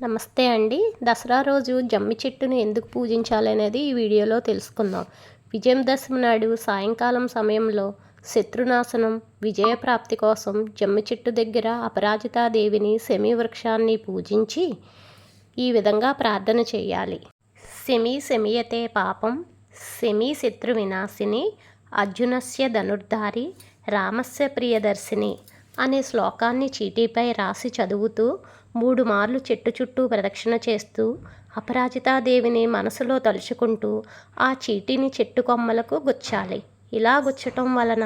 నమస్తే అండి. దసరా రోజు జమ్మి చెట్టుని ఎందుకు పూజించాలనేది ఈ వీడియోలో తెలుసుకుందాం. విజయదశమి నాడు సాయంకాలం సమయంలో శత్రునాశనం, విజయప్రాప్తి కోసం జమ్మి చెట్టు దగ్గర అపరాజితాదేవిని శమీ వృక్షాన్ని పూజించి ఈ విధంగా ప్రార్థన చేయాలి. శమీ శమీయతే పాపం, శమీ శత్రు వినాశిని, అర్జునస్య ధనుర్ధారి, రామస్య ప్రియదర్శిని అనే శ్లోకాన్ని చీటీపై రాసి చదువుతూ 3 మార్లు చెట్టు చుట్టూ ప్రదక్షిణ చేస్తూ అపరాజితాదేవిని మనసులో తలుచుకుంటూ ఆ చీటీని చెట్టు కొమ్మలకు గుచ్చాలి. ఇలా గుచ్చటం వలన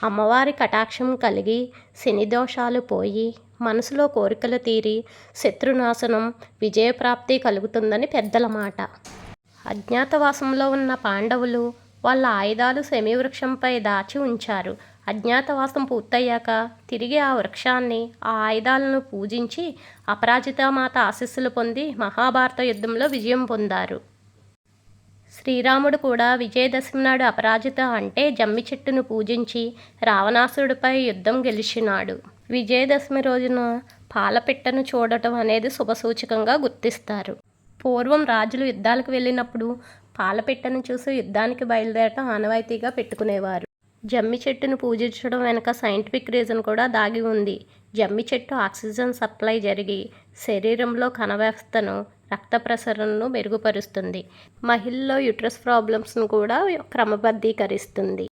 అమ్మవారి కటాక్షం కలిగి శనిదోషాలు పోయి మనసులో కోరికలు తీరి శత్రునాశనం, విజయప్రాప్తి కలుగుతుందని పెద్దల మాట. అజ్ఞాతవాసంలో ఉన్న పాండవులు వాళ్ళ ఆయుధాలు శమీవృక్షంపై దాచి ఉంచారు. అజ్ఞాతవాసం పూర్తయ్యాక తిరిగి ఆ వృక్షాన్ని, ఆ ఆయుధాలను పూజించి అపరాజితామాత ఆశీస్సులు పొంది మహాభారత యుద్ధంలో విజయం పొందారు. శ్రీరాముడు కూడా విజయదశమి నాడు అపరాజిత అంటే జమ్మి చెట్టును పూజించి రావణాసురుడిపై యుద్ధం గెలిచినాడు. విజయదశమి రోజున పాలపిట్టను చూడటం అనేది శుభసూచకంగా గుర్తిస్తారు. పూర్వం రాజులు యుద్ధాలకు వెళ్ళినప్పుడు పాలపిట్టను చూసి యుద్ధానికి బయలుదేరటం ఆనవాయితీగా పెట్టుకునేవారు. జమ్మి చెట్టును పూజించడం వెనుక సైంటిఫిక్ రీజన్ కూడా దాగి ఉంది. జమ్మి చెట్టు ఆక్సిజన్ సప్లై జరిగి శరీరంలో కణ వ్యవస్థను, రక్త ప్రసరణను మెరుగుపరుస్తుంది. మహిళల్లో యూట్రస్ ప్రాబ్లమ్స్ను కూడా క్రమబద్ధీకరిస్తుంది.